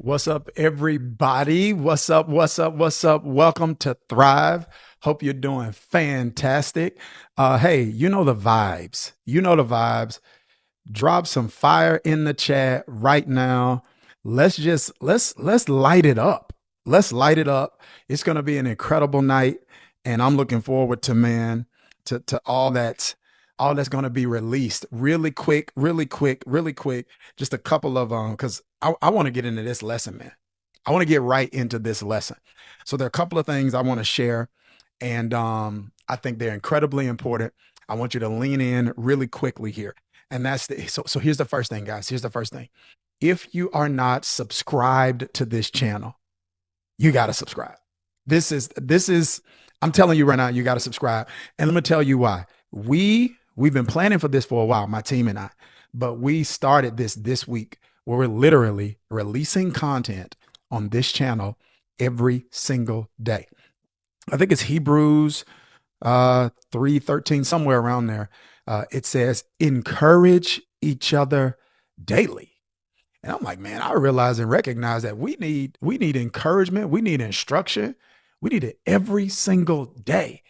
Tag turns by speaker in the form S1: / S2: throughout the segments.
S1: What's up, everybody? What's up? What's up? What's up? Welcome to Thrive. Hope you're doing fantastic. Hey, you know the vibes. You know the vibes. Drop some fire in the chat right now. Let's light it up. Let's light it up. It's gonna be an incredible night, and I'm looking forward to to all that's gonna be released really quick, really quick, really quick. Just a couple of because I want to get into this lesson, man. I want to get right into this lesson. So there are a couple of things I want to share, and I think they're incredibly important. I want you to lean in really quickly here. And so here's the first thing, guys. Here's the first thing. If you are not subscribed to this channel, you got to subscribe. This is I'm telling you right now, you got to subscribe. And let me tell you why. We've been planning for this for a while, my team and I, but we started this week where we're literally releasing content on this channel every single day. I think it's Hebrews 3:13, somewhere around there. It says, encourage each other daily. And I'm like, man, I realize and recognize that we need encouragement, we need instruction, we need it every single day.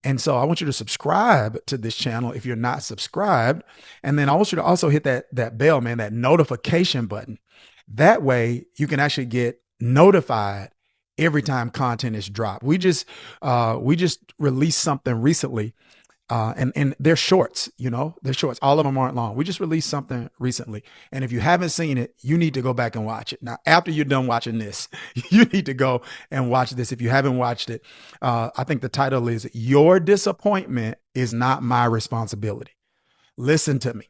S1: And so I want you to subscribe to this channel if you're not subscribed. And then I want you to also hit that bell, man, that notification button. That way you can actually get notified every time content is dropped. We just released something recently. And they're shorts, they're shorts. All of them aren't long. We just released something recently. And if you haven't seen it, you need to go back and watch it. Now, after you're done watching this, you need to go and watch this. If you haven't watched it, I think the title is Your Disappointment is Not My Responsibility. Listen to me.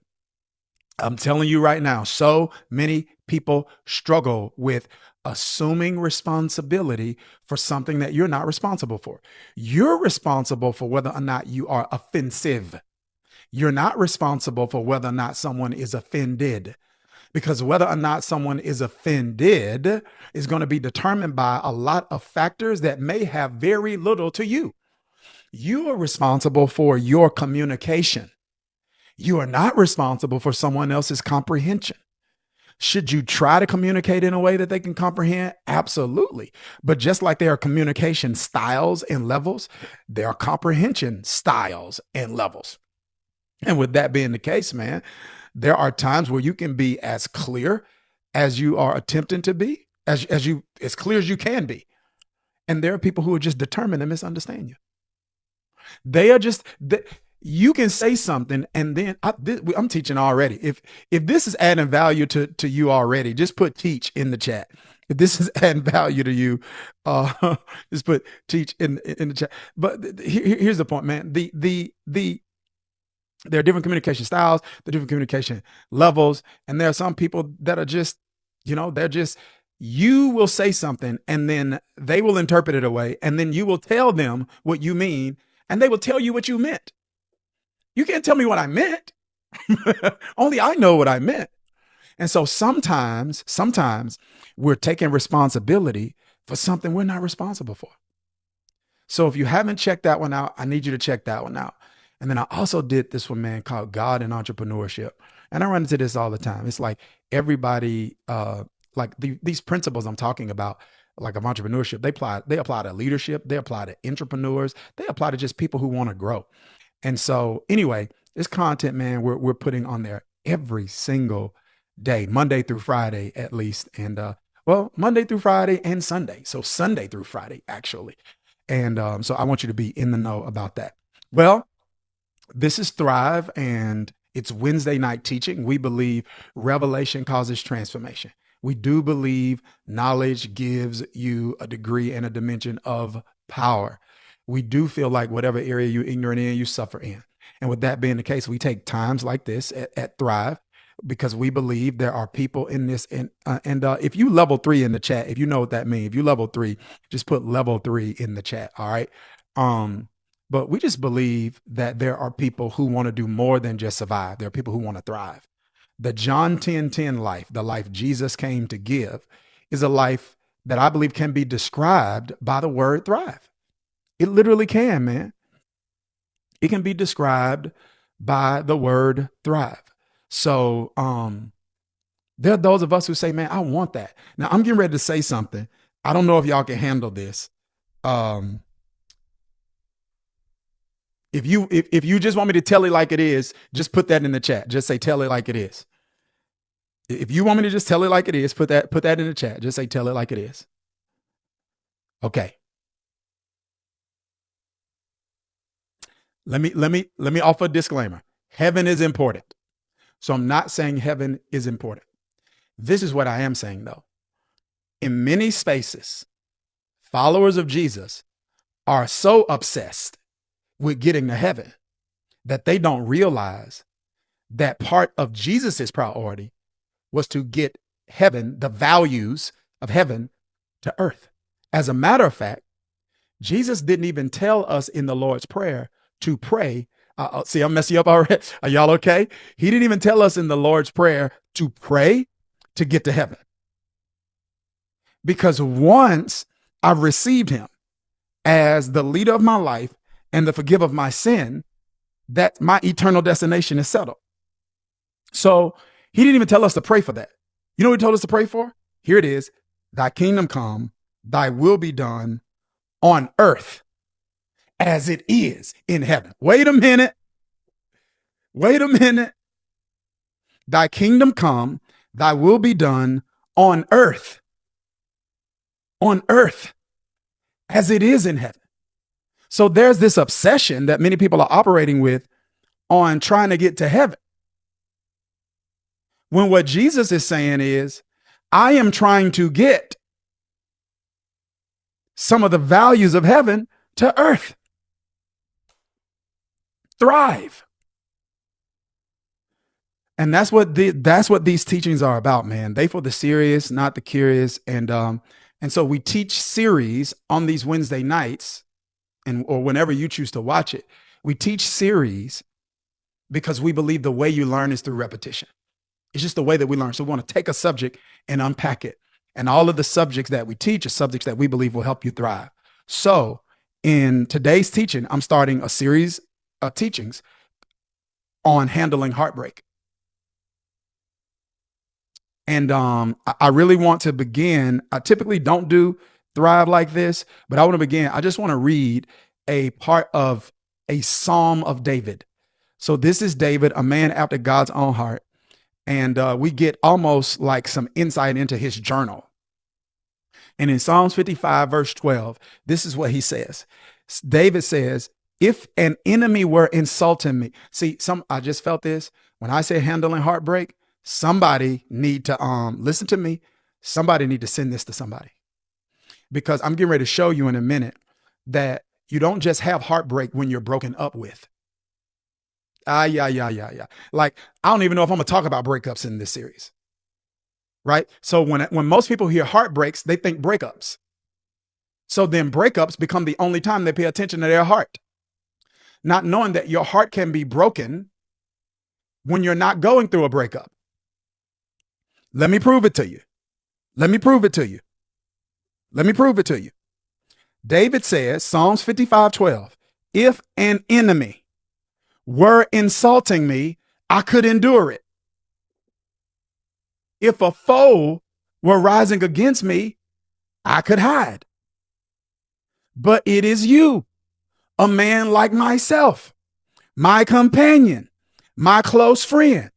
S1: I'm telling you right now, so many people struggle with assuming responsibility for something that you're not responsible for. You're responsible for whether or not you are offensive. You're not responsible for whether or not someone is offended, because whether or not someone is offended is going to be determined by a lot of factors that may have very little to you. You are responsible for your communication. You are not responsible for someone else's comprehension. Should you try to communicate in a way that they can comprehend? Absolutely. But just like there are communication styles and levels, there are comprehension styles and levels. And with that being the case, man, there are times where you can be as clear as you are attempting to be, as clear as you can be. And there are people who are just determined to misunderstand you. They are just you can say something, and then I'm teaching already. If this is adding value to you already, just put teach in the chat. If this is adding value to you, just put teach in the chat. But here's the point, man. The there are different communication styles, the different communication levels, and there are some people that are just, they're just. You will say something, and then they will interpret it away, and then you will tell them what you mean, and they will tell you what you meant. You can't tell me what I meant. Only I know what I meant. And so sometimes we're taking responsibility for something we're not responsible for. So if you haven't checked that one out, I need you to check that one out. And then I also did this one, man, called God and Entrepreneurship. And I run into this all the time. It's like everybody, these principles I'm talking about, like of entrepreneurship, they apply to leadership, they apply to entrepreneurs, they apply to just people who want to grow. And so anyway, this content, man, we're putting on there every single day, Monday through Friday at least. And Monday through Friday and Sunday. So Sunday through Friday, actually. And so I want you to be in the know about that. Well, this is Thrive, and it's Wednesday night teaching. We believe revelation causes transformation. We do believe knowledge gives you a degree and a dimension of power. We do feel like whatever area you're ignorant in, you suffer in. And with that being the case, we take times like this at Thrive because we believe there are people in this. And if you level 3 in the chat, if you know what that means, if you level 3, just put level 3 in the chat. All right. But we just believe that there are people who want to do more than just survive. There are people who want to thrive. The John 10:10 life, the life Jesus came to give, is a life that I believe can be described by the word thrive. It literally can, man. It can be described by the word thrive. So There are those of us who say, man, I want that. Now I'm getting ready to say something. I don't know if y'all can handle this. Um, if you just want me to tell it like it is, just put that in the chat. Just say tell it like it is. If you want me to just tell it like it is, put that in the chat. Just say tell it like it is. Okay. Let me offer a disclaimer. Heaven is important. So I'm not saying heaven is important. This is what I am saying though. In many spaces, followers of Jesus are so obsessed with getting to heaven that they don't realize that part of Jesus's priority was to get heaven, the values of heaven, to earth. As a matter of fact, Jesus didn't even tell us in the Lord's Prayer to pray. See, I'm messing you up already. Are y'all okay? He didn't even tell us in the Lord's Prayer to pray to get to heaven. Because once I've received him as the leader of my life and the forgiver of my sin, that my eternal destination is settled. So he didn't even tell us to pray for that. You know what he told us to pray for? Here it is. Thy kingdom come, thy will be done on earth as it is in heaven. Wait a minute. Wait a minute. Thy kingdom come, thy will be done on earth as it is in heaven. So there's this obsession that many people are operating with on trying to get to heaven. When what Jesus is saying is, I am trying to get some of the values of heaven to earth. Thrive. And that's what these teachings are about, man. They for the serious, not the curious. And so we teach series on these Wednesday nights, or whenever you choose to watch it. We teach series because we believe the way you learn is through repetition. It's just the way that we learn. So we want to take a subject and unpack it. And all of the subjects that we teach are subjects that we believe will help you thrive. So in today's teaching, I'm starting a series of teachings on handling heartbreak. And I really want to begin. I typically don't do Thrive like this, but I want to begin. I just want to read a part of a Psalm of David. So this is David, a man after God's own heart. And we get almost like some insight into his journal. And in Psalms 55, verse 12, this is what he says. David says, if an enemy were insulting me. See, I just felt this. When I say handling heartbreak, somebody need to listen to me. Somebody need to send this to somebody. Because I'm getting ready to show you in a minute that you don't just have heartbreak when you're broken up with. Yeah. Like, I don't even know if I'm gonna talk about breakups in this series. Right? So when most people hear heartbreaks, they think breakups. So then breakups become the only time they pay attention to their heart. Not knowing that your heart can be broken when you're not going through a breakup. Let me prove it to you. David says, Psalms 55:12, if an enemy were insulting me, I could endure it. If a foe were rising against me, I could hide. But it is you, a man like myself, my companion, my close friend.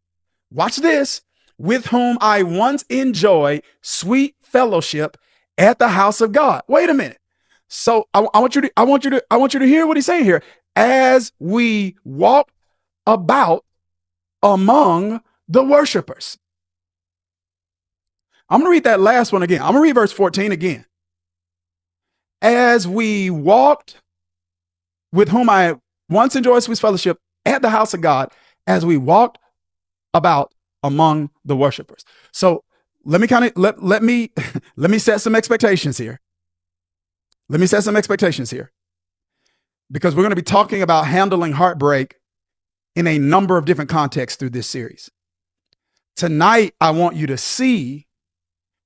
S1: Watch this. With whom I once enjoyed sweet fellowship at the house of God. Wait a minute. So I want you to hear what he's saying here. As we walk about among the worshipers. I'm going to read that last one again. I'm going to read verse 14 again. As we walked, with whom I once enjoyed sweet fellowship at the house of God, as we walked about among the worshipers. So let me let me set some expectations here. Because we're going to be talking about handling heartbreak in a number of different contexts through this series. Tonight, I want you to see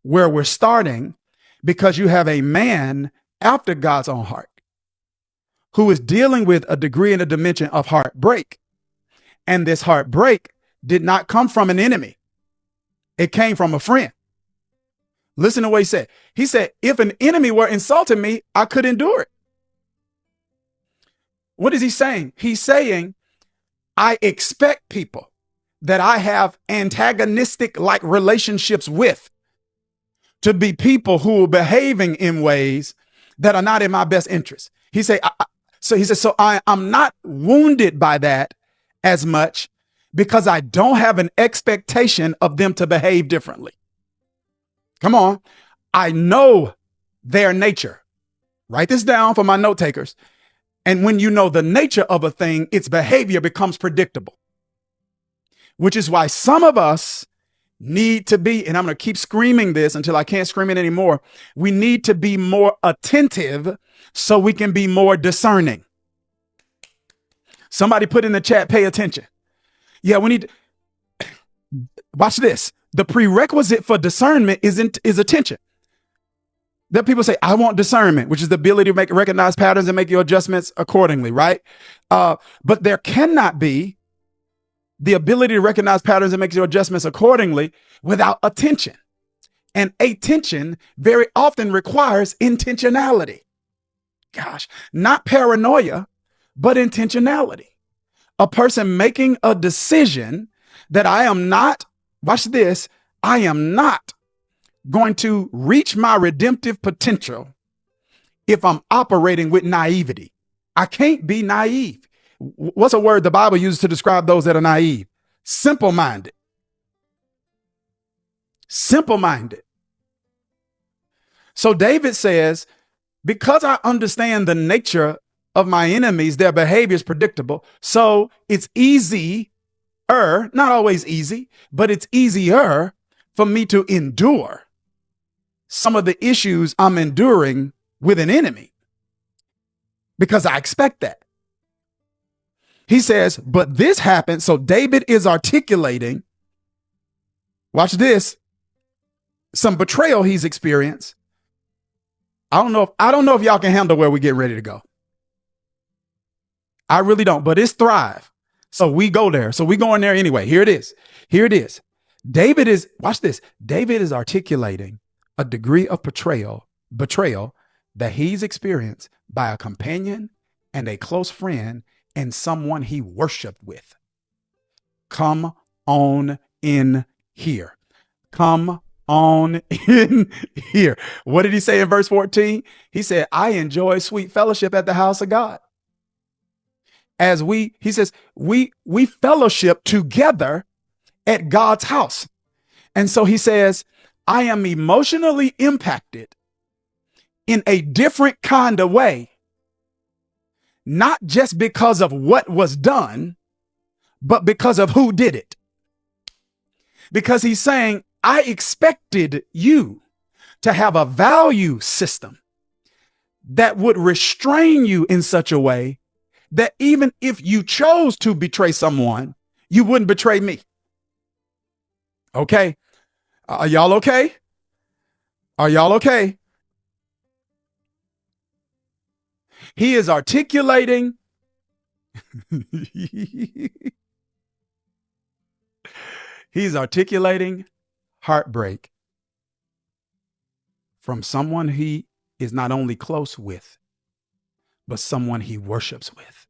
S1: where we're starting, because you have a man after God's own heart who is dealing with a degree and a dimension of heartbreak. And this heartbreak did not come from an enemy. It came from a friend. Listen to what he said. He said, if an enemy were insulting me, I could endure it. What is he saying? He's saying, I expect people that I have antagonistic like relationships with to be people who are behaving in ways that are not in my best interest. He said, so I'm not wounded by that as much because I don't have an expectation of them to behave differently. Come on. I know their nature. Write this down for my note takers. And when you know the nature of a thing, its behavior becomes predictable, which is why some of us need to be, and I'm going to keep screaming this until I can't scream it anymore. We need to be more attentive so we can be more discerning. Somebody put in the chat, pay attention. Yeah, we need to watch this. The prerequisite for discernment is attention. There people say, I want discernment, which is the ability to recognize patterns and make your adjustments accordingly, right? But there cannot be the ability to recognize patterns and make your adjustments accordingly without attention. And attention very often requires intentionality. Gosh, not paranoia, but intentionality. A person making a decision that I am not, watch this, I am not going to reach my redemptive potential if I'm operating with naivety. I can't be naive. What's a word the Bible uses to describe those that are naive? Simple-minded. Simple-minded. So David says, because I understand the nature of my enemies, their behavior is predictable. So it's easier, not always easy, but it's easier for me to endure some of the issues I'm enduring with an enemy because I expect that. He says, but this happened. So David is articulating, watch this, some betrayal he's experienced. I don't know if y'all can handle where we get ready to go. I really don't, but it's Thrive. So we go there. So we go in there anyway. Here it is. Here it is. David is, watch this. David is articulating a degree of betrayal that he's experienced by a companion and a close friend and someone he worshiped with. Come on in here. Come on in here. What did he say in verse 14? He said, I enjoy sweet fellowship at the house of God. He says, we fellowship together at God's house. And so he says, I am emotionally impacted in a different kind of way, not just because of what was done, but because of who did it. Because he's saying, I expected you to have a value system that would restrain you in such a way that even if you chose to betray someone, you wouldn't betray me. Okay. Are y'all okay? Are y'all okay? He is articulating. He's articulating heartbreak from someone he is not only close with, but someone he worships with.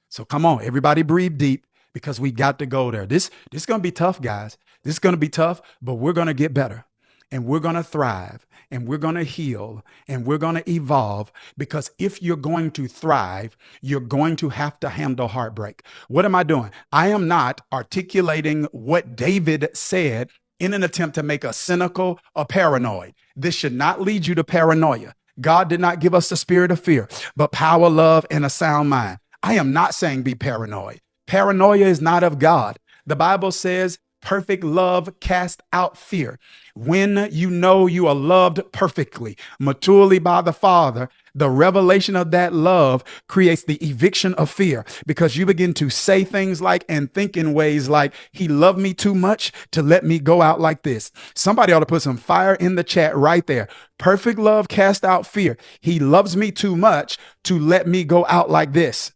S1: So come on, everybody breathe deep because we got to go there. This is going to be tough, guys. This is going to be tough, but we're going to get better and we're going to thrive and we're going to heal and we're going to evolve, because if you're going to thrive, you're going to have to handle heartbreak. What am I doing? I am not articulating what David said in an attempt to make us cynical or paranoid. This should not lead you to paranoia. God did not give us the spirit of fear, but power, love, and a sound mind. I am not saying be paranoid. Paranoia is not of God. The Bible says perfect love casts out fear. When you know you are loved perfectly, maturely by the Father, the revelation of that love creates the eviction of fear, because you begin to say things like and think in ways like, he loved me too much to let me go out like this. Somebody ought to put some fire in the chat right there. Perfect love casts out fear. He loves me too much to let me go out like this.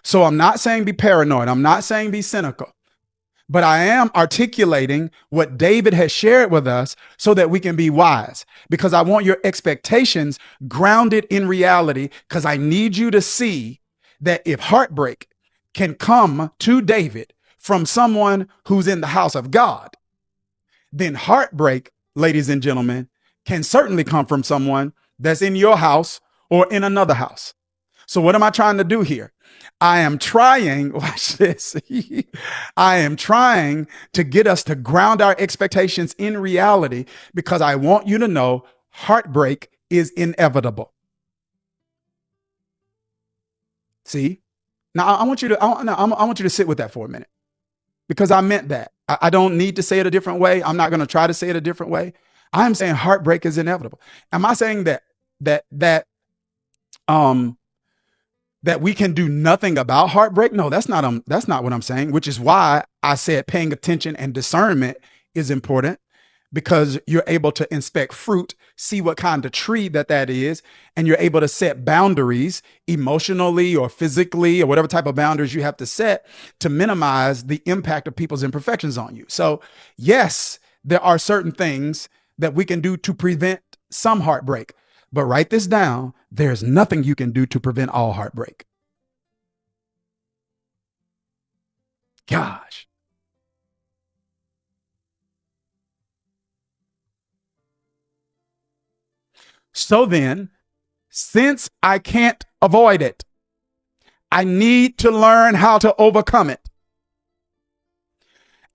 S1: So I'm not saying be paranoid. I'm not saying be cynical. But I am articulating what David has shared with us so that we can be wise, because I want your expectations grounded in reality, because I need you to see that if heartbreak can come to David from someone who's in the house of God, then heartbreak, ladies and gentlemen, can certainly come from someone that's in your house or in another house. So what am I trying to do here? I am trying, watch this. I am trying to get us to ground our expectations in reality, because I want you to know heartbreak is inevitable. See? Now I want you to I want you to sit with that for a minute, because I meant that. I don't need to say it a different way. I'm not going to try to say it a different way. I'm saying heartbreak is inevitable. Am I saying that um that we can do nothing about heartbreak? No, that's not what I'm saying, which is why I said paying attention and discernment is important, because you're able to inspect fruit, see what kind of tree that is, and you're able to set boundaries emotionally or physically or whatever type of boundaries you have to set to minimize the impact of people's imperfections on you. So, yes, there are certain things that we can do to prevent some heartbreak, but write this down. There's nothing you can do to prevent all heartbreak. Gosh. So then, since I can't avoid it, I need to learn how to overcome it.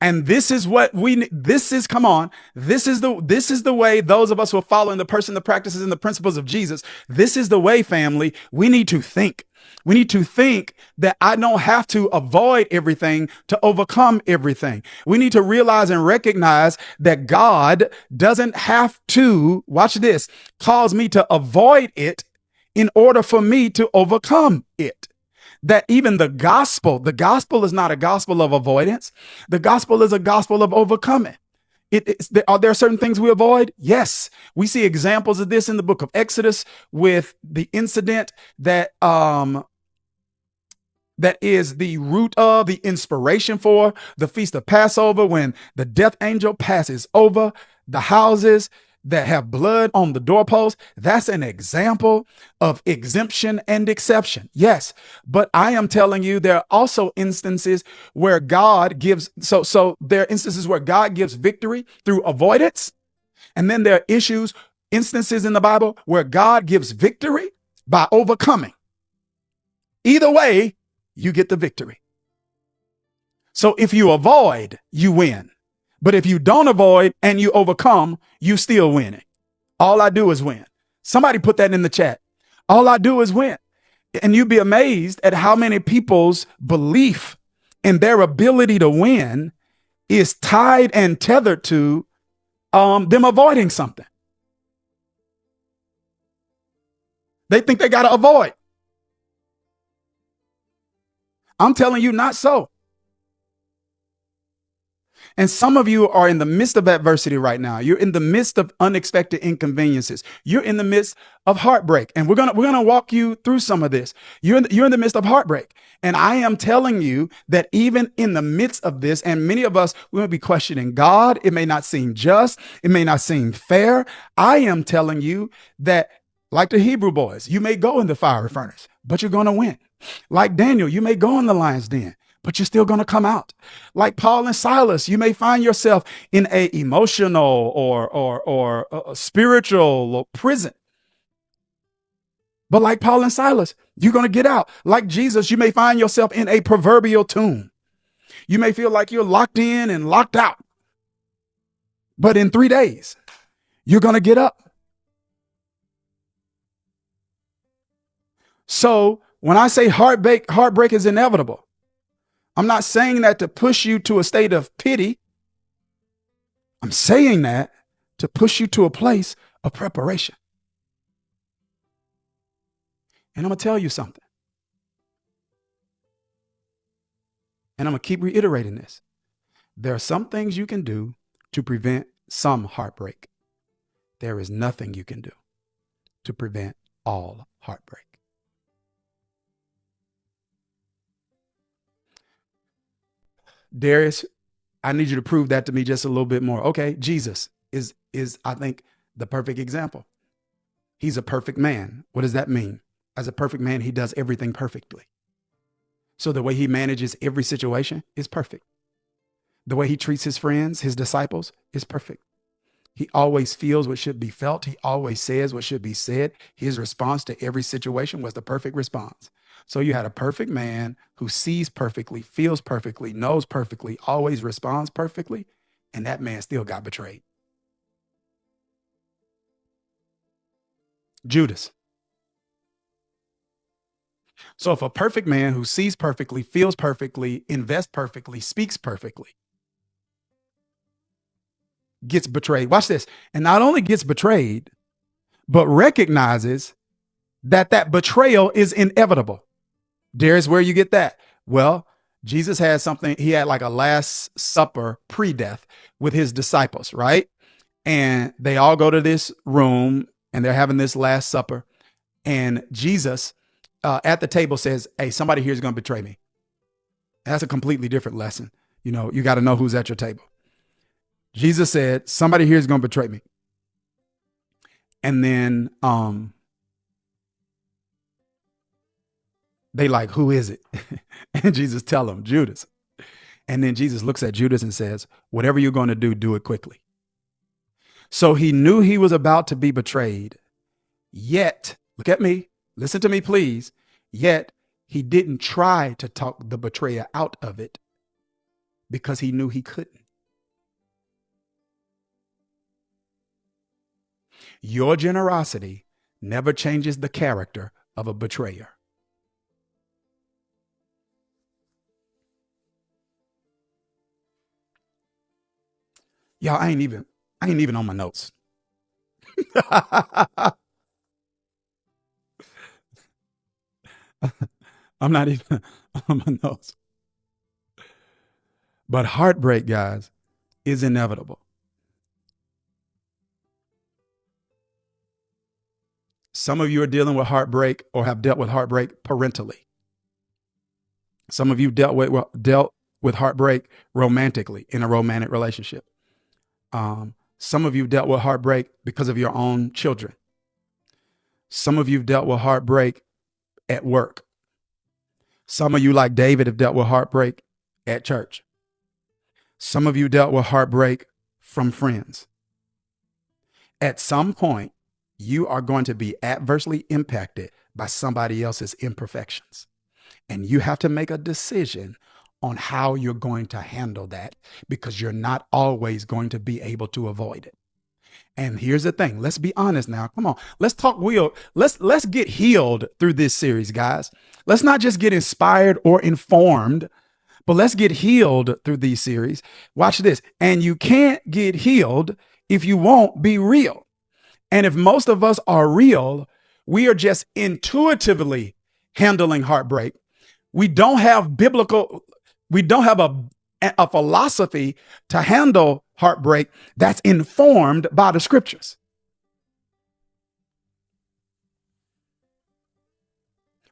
S1: And this is what this is, come on, this is the way those of us who are following the person, the practices, and the principles of Jesus, this is the way, family, we need to think. We need to think that I don't have to avoid everything to overcome everything. We need to realize and recognize that God doesn't have to, watch this, cause me to avoid it in order for me to overcome it. That even the gospel is not a gospel of avoidance. The gospel is a gospel of overcoming. Are there certain things we avoid? Yes. We see examples of this in the book of Exodus with the incident that is the root of the inspiration for the Feast of Passover, when the death angel passes over the houses that have blood on the doorpost. That's an example of exemption and exception. Yes. But I am telling you, there are also instances where God gives, so there are instances where God gives victory through avoidance. And then there are instances in the Bible where God gives victory by overcoming. Either way, you get the victory. So if you avoid, you win. But if you don't avoid and you overcome, you still winning. All I do is win. Somebody put that in the chat. All I do is win. And you'd be amazed at how many people's belief in their ability to win is tied and tethered to them avoiding something. They think they got to avoid. I'm telling you, not so. And some of you are in the midst of adversity right now. You're in the midst of unexpected inconveniences. You're in the midst of heartbreak. And we're gonna walk you through some of this. You're in the midst of heartbreak. And I am telling you that even in the midst of this, and many of us, we will be questioning God. It may not seem just. It may not seem fair. I am telling you that, like the Hebrew boys, you may go in the fiery furnace, but you're going to win. Like Daniel, you may go in the lion's den, but you're still going to come out. Like Paul and Silas, you may find yourself in a emotional or a spiritual prison. But like Paul and Silas, you're going to get out. Like Jesus, you may find yourself in a proverbial tomb. You may feel like you're locked in and locked out. But in 3 days, you're going to get up. So when I say heartbreak is inevitable, I'm not saying that to push you to a state of pity. I'm saying that to push you to a place of preparation. And I'm going to tell you something. And I'm going to keep reiterating this. There are some things you can do to prevent some heartbreak. There is nothing you can do to prevent all heartbreak. Darius, I need you to prove that to me just a little bit more. Okay, Jesus is I think the perfect example. He's a perfect man. What does that mean? As a perfect man, he does everything perfectly. So the way he manages every situation is perfect. The way he treats his friends, his disciples, is perfect. He always feels what should be felt. He always says what should be said. His response to every situation was the perfect response. So you had a perfect man who sees perfectly, feels perfectly, knows perfectly, always responds perfectly, and that man still got betrayed. Judas. So if a perfect man who sees perfectly, feels perfectly, invests perfectly, speaks perfectly, gets betrayed, watch this, and not only gets betrayed, but recognizes that that betrayal is inevitable. There's where you get that. Well, Jesus had something, he had like a last supper pre-death with his disciples, right? And they all go to this room and they're having this last supper. And Jesus at the table says, hey, somebody here is going to betray me. That's a completely different lesson. You know, you got to know who's at your table. Jesus said, somebody here is going to betray me. And then they like, who is it? And Jesus tell them, Judas. And then Jesus looks at Judas and says, whatever you're going to do it quickly. So he knew he was about to be betrayed. Yet, look at me, listen to me, please. Yet, he didn't try to talk the betrayer out of it because he knew he couldn't. Your generosity never changes the character of a betrayer. Y'all, I ain't even on my notes. I'm not even on my notes. But heartbreak, guys, is inevitable. Some of you are dealing with heartbreak or have dealt with heartbreak parentally. Some of you dealt with heartbreak romantically in a romantic relationship. Some of you dealt with heartbreak because of your own children. Some of you have dealt with heartbreak at work. Some of you, like David, have dealt with heartbreak at church. Some of you dealt with heartbreak from friends. At some point, you are going to be adversely impacted by somebody else's imperfections. And you have to make a decision on how you're going to handle that because you're not always going to be able to avoid it. And here's the thing. Let's be honest now. Come on. Let's talk real. Let's get healed through this series, guys. Let's not just get inspired or informed, but let's get healed through these series. Watch this. And you can't get healed if you won't be real. And if most of us are real, we are just intuitively handling heartbreak. We don't have a philosophy to handle heartbreak that's informed by the scriptures.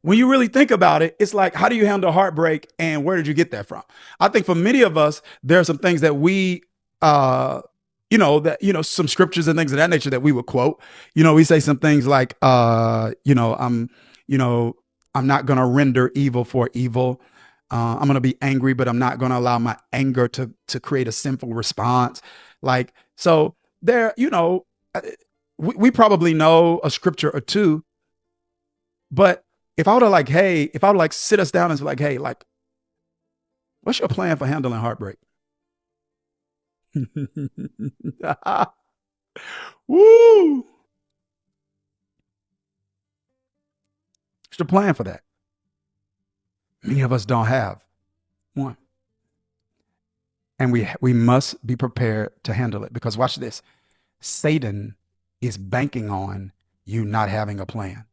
S1: When you really think about it, it's like, how do you handle heartbreak and where did you get that from? I think for many of us, there are some things that we, some scriptures and things of that nature that we would quote. You know, we say some things like, I'm not going to render evil for evil. I'm going to be angry, but I'm not going to allow my anger to create a sinful response. Like, so there, we probably know a scripture or two, but if I would have like, hey, if I would like sit us down and be like, hey, like, what's your plan for handling heartbreak? Woo! What's your plan for that? Many of us don't have one. And we must be prepared to handle it because watch this. Satan is banking on you not having a plan.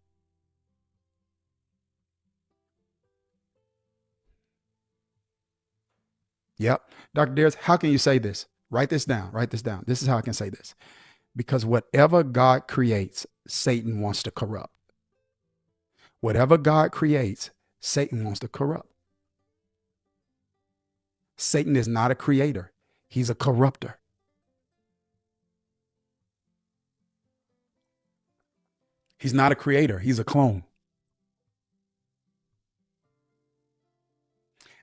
S1: Yep. Dr. Darius, how can you say this? Write this down. Write this down. This is how I can say this. Because whatever God creates, Satan wants to corrupt. Whatever God creates, Satan wants to corrupt. Satan is not a creator. He's a corrupter. He's not a creator. He's a clone.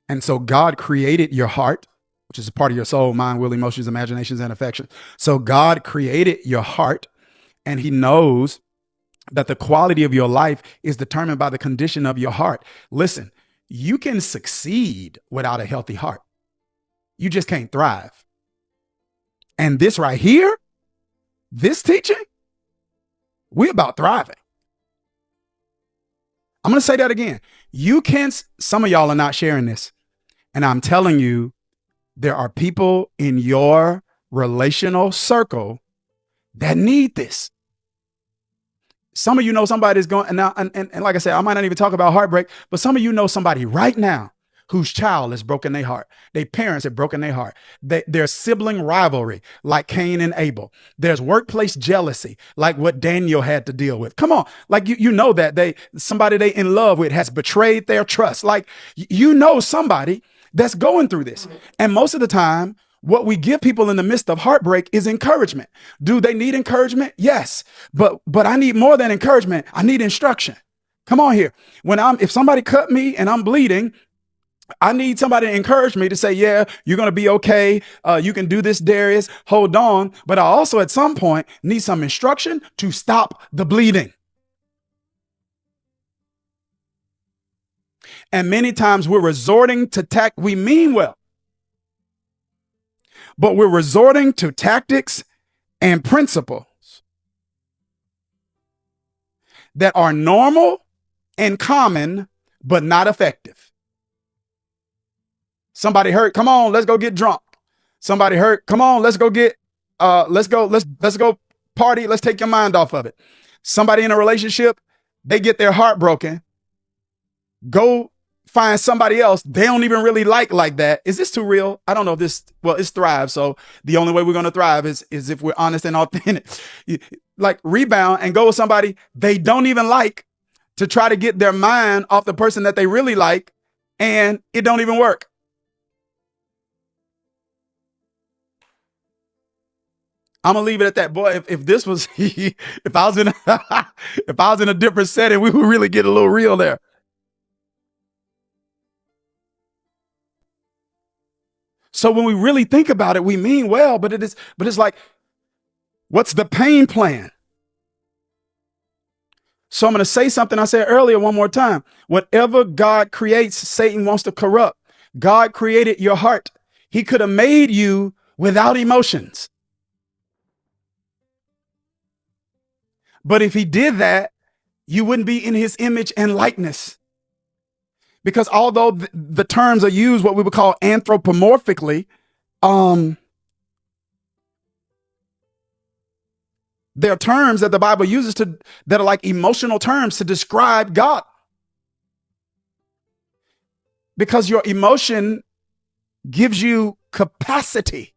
S1: And so God created your heart, which is a part of your soul, mind, will, emotions, imaginations, and affections. So God created your heart, and he knows that the quality of your life is determined by the condition of your heart. Listen, you can succeed without a healthy heart. You just can't thrive. And this right here, this teaching, we're about thriving. I'm going to say that again. You can, some of y'all are not sharing this. And I'm telling you, there are people in your relational circle that need this. Some of you know somebody is going, and now, and like I said, I might not even talk about heartbreak, but some of you know somebody right now whose child has broken their heart. Their parents have broken their heart. There's sibling rivalry, like Cain and Abel. There's workplace jealousy, like what Daniel had to deal with. Come on, like you know that somebody they in love with has betrayed their trust. Like you know somebody that's going through this, and most of the time, what we give people in the midst of heartbreak is encouragement. Do they need encouragement? Yes, but I need more than encouragement. I need instruction. Come on here. If somebody cut me and I'm bleeding, I need somebody to encourage me to say, yeah, you're going to be okay. You can do this, Dharius. Hold on. But I also, at some point, need some instruction to stop the bleeding. And many times we're resorting to we mean well, but we're resorting to tactics and principles that are normal and common, but not effective. Somebody hurt. Come on, let's go get drunk. Somebody hurt. Come on, let's go party. Let's take your mind off of it. Somebody in a relationship, they get their heart broken. Go find somebody else they don't even really like that. Is this too real? I don't know if this, well, it's Thrive. So the only way we're going to thrive is if we're honest and authentic. Like rebound and go with somebody they don't even like to try to get their mind off the person that they really like, and it don't even work. I'm gonna leave it at that. Boy, if this was if I was in a different setting, we would really get a little real there. So when we really think about it, we mean well, but it's like, what's the pain plan? So I'm going to say something I said earlier one more time. Whatever God creates, Satan wants to corrupt. God created your heart. He could have made you without emotions. But if he did that, you wouldn't be in his image and likeness. Because although the terms are used what we would call anthropomorphically, there are terms that the Bible uses that are like emotional terms to describe God. Because your emotion gives you capacity,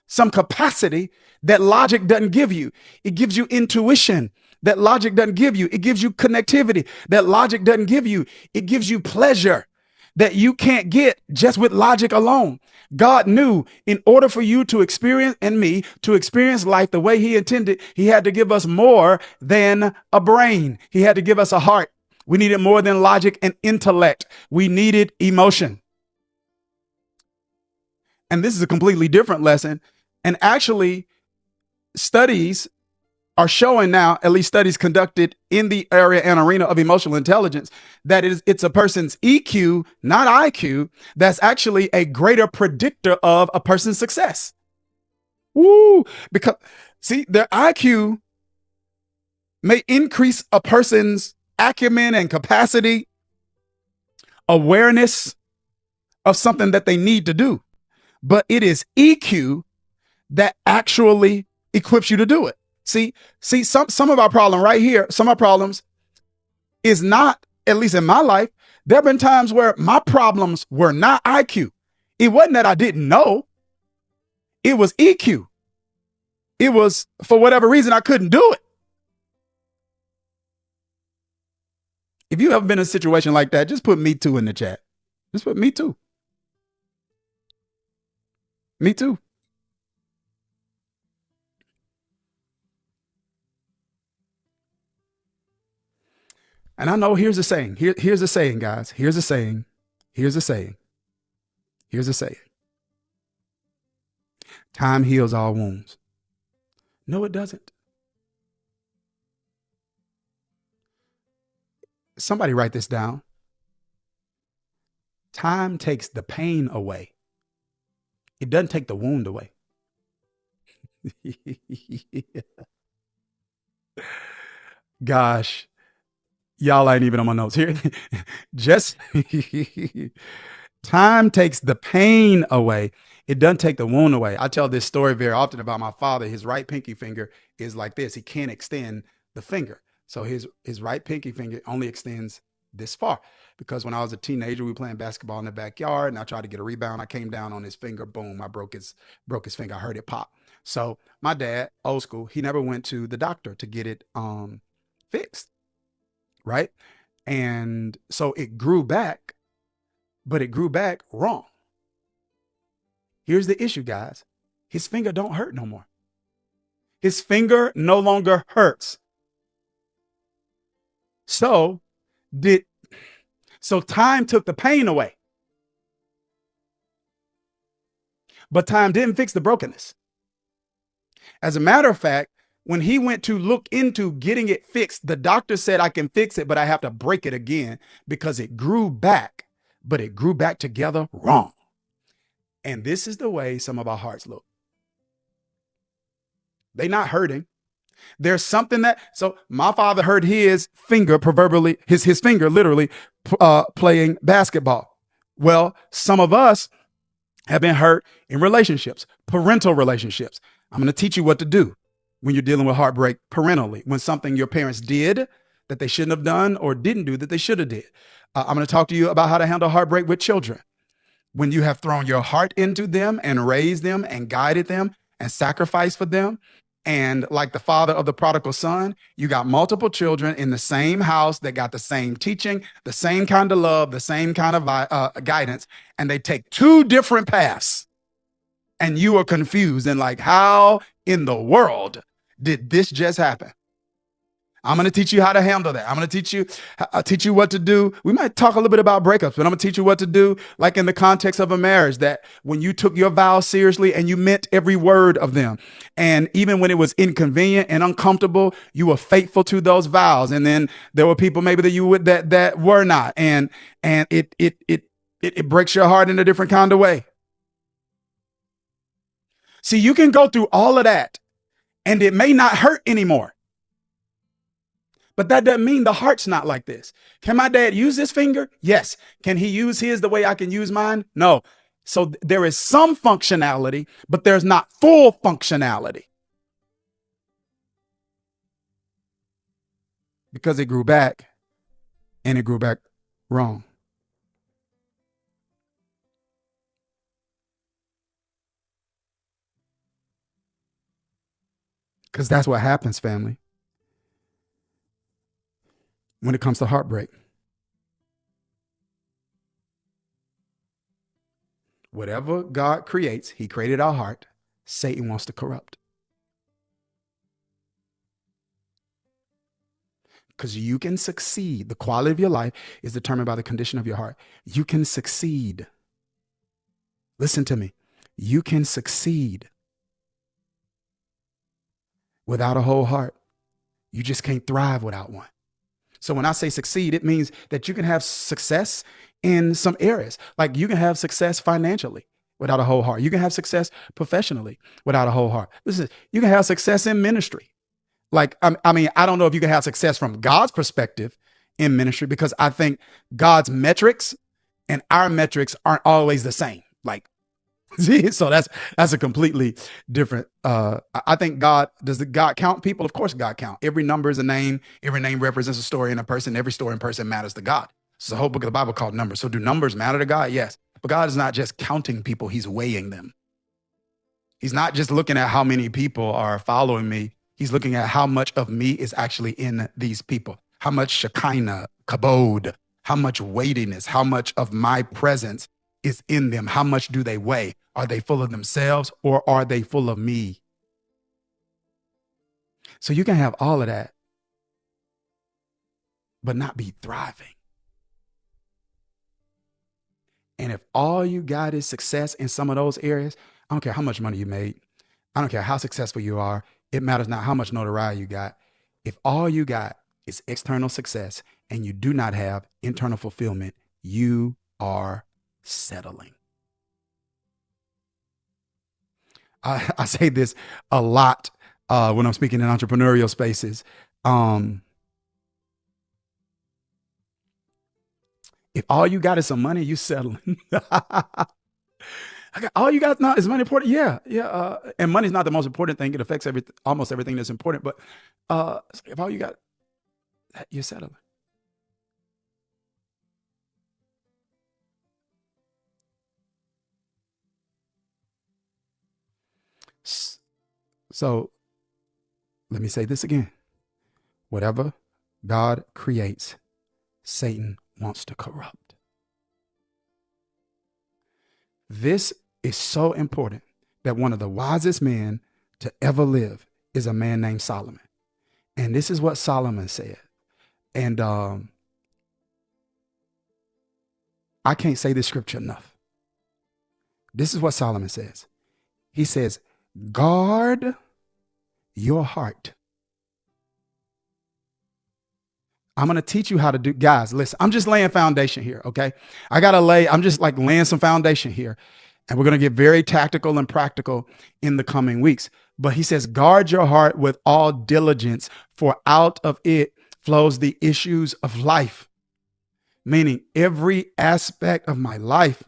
S1: some capacity that logic doesn't give you. It gives you intuition that logic doesn't give you. It gives you connectivity that logic doesn't give you. It gives you pleasure that you can't get just with logic alone. God knew in order for you to experience, and me to experience life the way he intended, he had to give us more than a brain. He had to give us a heart. We needed more than logic and intellect. We needed emotion. And this is a completely different lesson. And actually, studies are showing now, at least studies conducted in the area and arena of emotional intelligence, that it's a person's EQ, not IQ, that's actually a greater predictor of a person's success. Woo! Because, see, their IQ may increase a person's acumen and capacity, awareness of something that they need to do. But it is EQ that actually equips you to do it. See, some of our problem right here, some of our problems is not, at least in my life, there have been times where my problems were not IQ. It wasn't that I didn't know. It was EQ. It was, for whatever reason, I couldn't do it. If you ever been in a situation like that, just put me too in the chat. Just put me too. Me too. And I know here's a saying. Here's a saying, guys. Here's a saying. Here's a saying. Here's a saying. Time heals all wounds. No, it doesn't. Somebody write this down. Time takes the pain away. It doesn't take the wound away. Gosh, y'all ain't even on my notes here. Just time takes the pain away. It doesn't take the wound away. I tell this story very often about my father. His right pinky finger is like this. He can't extend the finger. So his right pinky finger only extends this far. Because when I was a teenager, we were playing basketball in the backyard and I tried to get a rebound. I came down on his finger, boom, I broke his finger. I heard it pop. So my dad, old school, he never went to the doctor to get it fixed, right? And so it grew back, but it grew back wrong. Here's the issue, guys. His finger don't hurt no more. His finger no longer hurts. So did so time took the pain away. But time didn't fix the brokenness. As a matter of fact, when he went to look into getting it fixed, the doctor said, I can fix it, but I have to break it again because it grew back, but it grew back together wrong. And this is the way some of our hearts look. They're not hurting. There's something that, so my father hurt his finger, proverbially, his finger literally playing basketball. Well, some of us have been hurt in relationships, parental relationships. I'm going to teach you what to do when you're dealing with heartbreak parentally, when something your parents did that they shouldn't have done or didn't do that they should have did. I'm going to talk to you about how to handle heartbreak with children. When you have thrown your heart into them and raised them and guided them and sacrificed for them, and like the father of the prodigal son, you got multiple children in the same house that got the same teaching, the same kind of love, the same kind of guidance, and they take two different paths. And you are confused and like, how in the world did this just happen? I'm going to teach you how to handle that. I'm going to teach you what to do. We might talk a little bit about breakups, but I'm going to teach you what to do, like in the context of a marriage, that when you took your vows seriously and you meant every word of them, and even when it was inconvenient and uncomfortable, you were faithful to those vows. And then there were people maybe that you would that were not, and it breaks your heart in a different kind of way. See, you can go through all of that, and it may not hurt anymore. But that doesn't mean the heart's not like this. Can my dad use this finger? Yes. Can he use his the way I can use mine? No. So there is some functionality, but there's not full functionality because it grew back and it grew back wrong. Because that's what happens, family, when it comes to heartbreak. Whatever God creates, he created our heart. Satan wants to corrupt. Because you can succeed. The quality of your life is determined by the condition of your heart. You can succeed. Listen to me. You can succeed without a whole heart. You just can't thrive without one. So when I say succeed, it means that you can have success in some areas. Like you can have success financially without a whole heart. You can have success professionally without a whole heart. Listen, you can have success in ministry. Like, I mean, I don't know if you can have success from God's perspective in ministry, because I think God's metrics and our metrics aren't always the same. Like, so that's a completely different. I think does God count people? Of course, God count. Every number is a name. Every name represents a story in a person. Every story in a person matters to God. It's the whole book of the Bible called Numbers. So do numbers matter to God? Yes. But God is not just counting people. He's weighing them. He's not just looking at how many people are following me. He's looking at how much of me is actually in these people. How much Shekinah, kabod, how much weightiness, how much of my presence is in them. How much do they weigh? Are they full of themselves or are they full of me? So you can have all of that, but not be thriving. And if all you got is success in some of those areas, I don't care how much money you made. I don't care how successful you are. It matters not how much notoriety you got. If all you got is external success and you do not have internal fulfillment, you are settling. I say this a lot when I'm speaking in entrepreneurial spaces. If all you got is some money, you settling. All you got now is money important. Yeah, yeah. And money's not the most important thing. It affects almost everything that's important. But if all you got, you're settling. So let me say this again. Whatever God creates, Satan wants to corrupt. This is so important that one of the wisest men to ever live is a man named Solomon. And this is what Solomon said. And I can't say this scripture enough. This is what Solomon says. He says, guard your heart. I'm going to teach you how to do, guys, listen, I'm just laying foundation here, okay? I'm just like laying some foundation here. And we're going to get very tactical and practical in the coming weeks. But he says, guard your heart with all diligence, for out of it flows the issues of life. Meaning every aspect of my life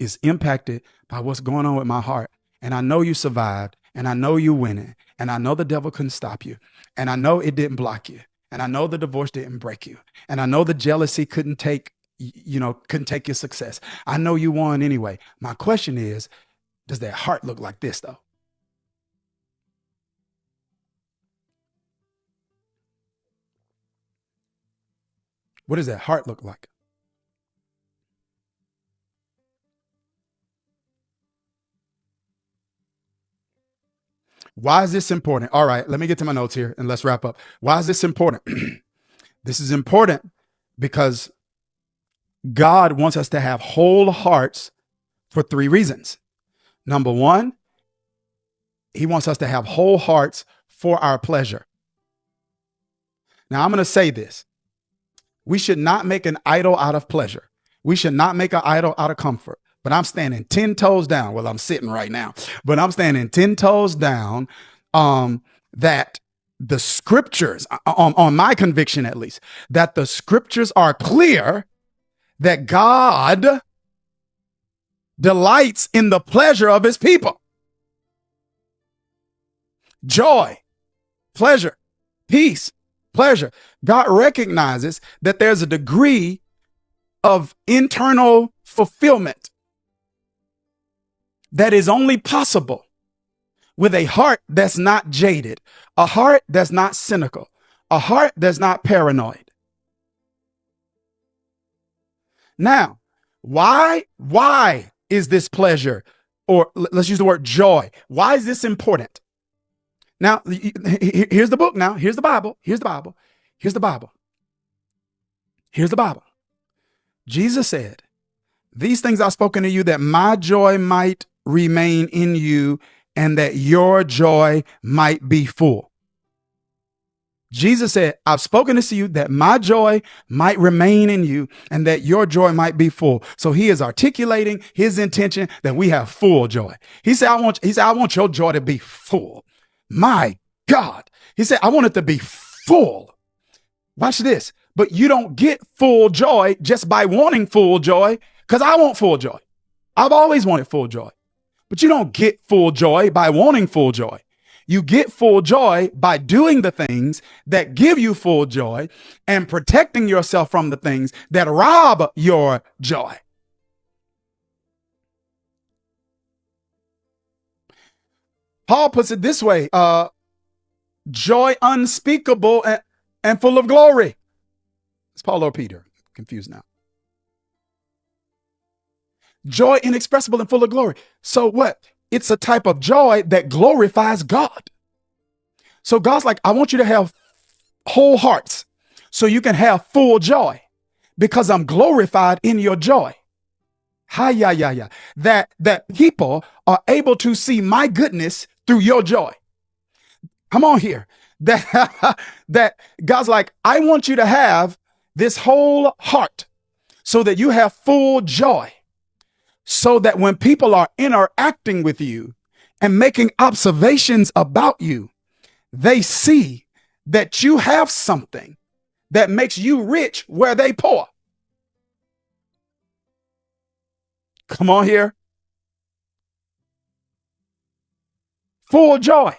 S1: is impacted by what's going on with my heart. And I know you survived, and I know you winning, and I know the devil couldn't stop you, and I know it didn't block you, and I know the divorce didn't break you, and I know the jealousy couldn't take your success. I know you won anyway. My question is, does that heart look like this though? What does that heart look like? Why is this important? All right, let me get to my notes here and let's wrap up. Why is this important? This is important because God wants us to have whole hearts for three reasons. Number one, he wants us to have whole hearts for our pleasure. Now, I'm going to say this. We should not make an idol out of pleasure. We should not make an idol out of comfort. But I'm standing 10 toes down. Well, I'm sitting right now, but I'm standing 10 toes down that the scriptures, on my conviction at least, that the scriptures are clear that God delights in the pleasure of his people. Joy, pleasure, peace, pleasure. God recognizes that there's a degree of internal fulfillment that is only possible with a heart that's not jaded, a heart that's not cynical, a heart that's not paranoid. Now, why is this pleasure, or let's use the word joy? Why is this important? Now, here's the book now. Here's the Bible. Here's the Bible. Here's the Bible. Here's the Bible. Jesus said, these things I've spoken to you that my joy might remain in you and that your joy might be full. Jesus said, I've spoken this to you that my joy might remain in you and that your joy might be full. So he is articulating his intention that we have full joy. He said, I want your joy to be full. My God. He said, I want it to be full. Watch this. But you don't get full joy just by wanting full joy, because I want full joy. I've always wanted full joy. But you don't get full joy by wanting full joy. You get full joy by doing the things that give you full joy and protecting yourself from the things that rob your joy. Paul puts it this way, joy unspeakable and full of glory. It's Paul or Peter? Confused now. Joy inexpressible and full of glory. So what? It's a type of joy that glorifies God. So God's like, I want you to have whole hearts so you can have full joy because I'm glorified in your joy. Hi, yeah, yeah, yeah. That people are able to see my goodness through your joy. Come on here. That God's like, I want you to have this whole heart so that you have full joy. So that when people are interacting with you and making observations about you, they see that you have something that makes you rich where they poor. Come on here. Full joy.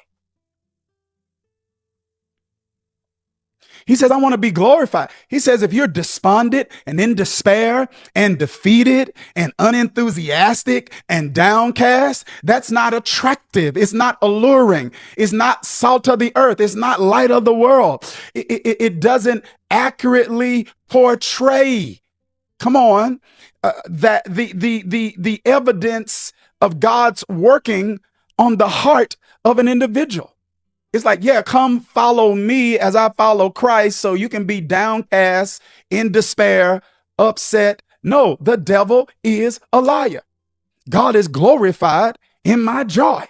S1: He says, I want to be glorified. He says, if you're despondent and in despair and defeated and unenthusiastic and downcast, that's not attractive. It's not alluring. It's not salt of the earth. It's not light of the world. It doesn't accurately portray. Come on, that the evidence of God's working on the heart of an individual. It's like, yeah, come follow me as I follow Christ so you can be downcast, in despair, upset. No, the devil is a liar. God is glorified in my joy.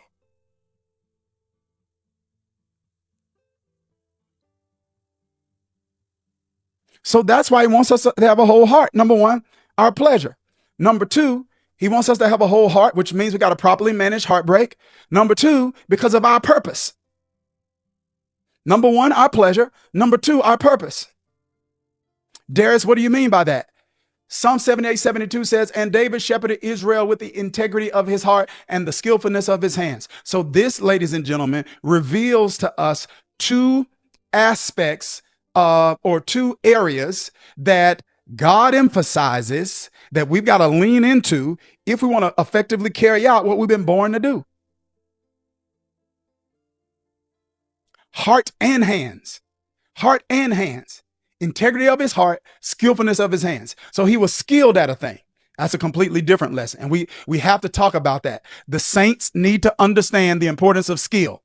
S1: So that's why he wants us to have a whole heart. Number one, our pleasure. Number two, he wants us to have a whole heart, which means we got to properly manage heartbreak. Number two, because of our purpose. Number one, our pleasure. Number two, our purpose. Dharius, what do you mean by that? Psalm 78:72 says, and David shepherded Israel with the integrity of his heart and the skillfulness of his hands. So this, ladies and gentlemen, reveals to us two aspects or two areas that God emphasizes that we've got to lean into if we want to effectively carry out what we've been born to do. Heart and hands. Heart and hands. Integrity of his heart, skillfulness of his hands. So he was skilled at a thing. That's a completely different lesson. And we have to talk about that. The saints need to understand the importance of skill.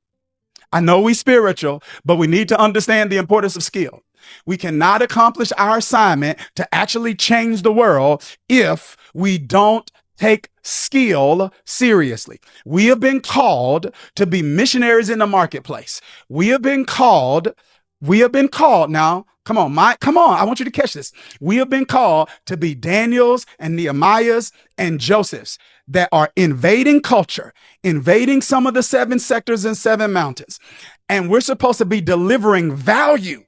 S1: I know we spiritual, but we need to understand the importance of skill. We cannot accomplish our assignment to actually change the world if we don't take skill seriously. We have been called to be missionaries in the marketplace. We have been called now. Come on. I want you to catch this. We have been called to be Daniels and Nehemiahs and Josephs that are invading culture, invading some of the 7 sectors and 7 mountains. And we're supposed to be delivering value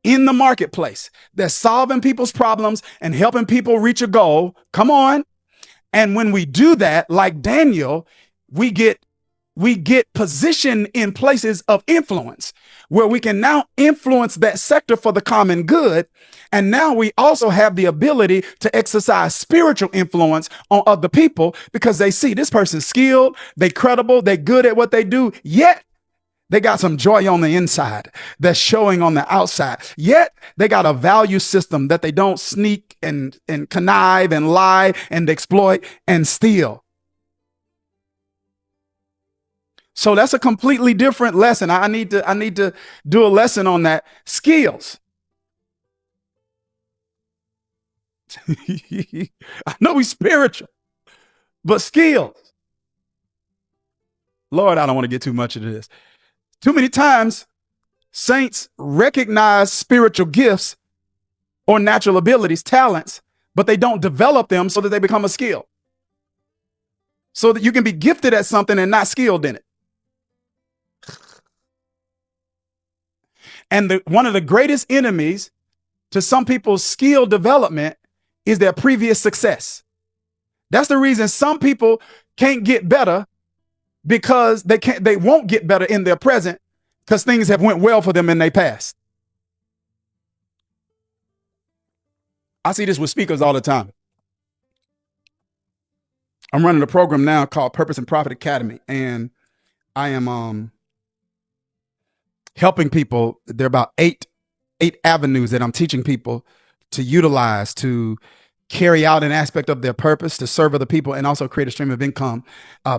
S1: in the marketplace that's solving people's problems and helping people reach a goal. Come on. And when we do that, like Daniel, we get positioned in places of influence where we can now influence that sector for the common good. And now we also have the ability to exercise spiritual influence on other people because they see this person's skilled, they credible, they good at what they do, yet they got some joy on the inside that's showing on the outside. Yet they got a value system that they don't sneak and connive and lie and exploit and steal. So that's a completely different lesson. I need to do a lesson on that. Skills. I know we spiritual, but skills. Lord, I don't want to get too much into this. Too many times, saints recognize spiritual gifts or natural abilities, talents, but they don't develop them so that they become a skill. So that you can be gifted at something and not skilled in it. And one of the greatest enemies to some people's skill development is their previous success. That's the reason some people can't get better, because they won't get better in their present because things have went well for them in their past. I see this with speakers all the time. I'm running a program now called Purpose and Profit Academy, and I am helping people. There are about eight avenues that I'm teaching people to utilize to carry out an aspect of their purpose to serve other people and also create a stream of income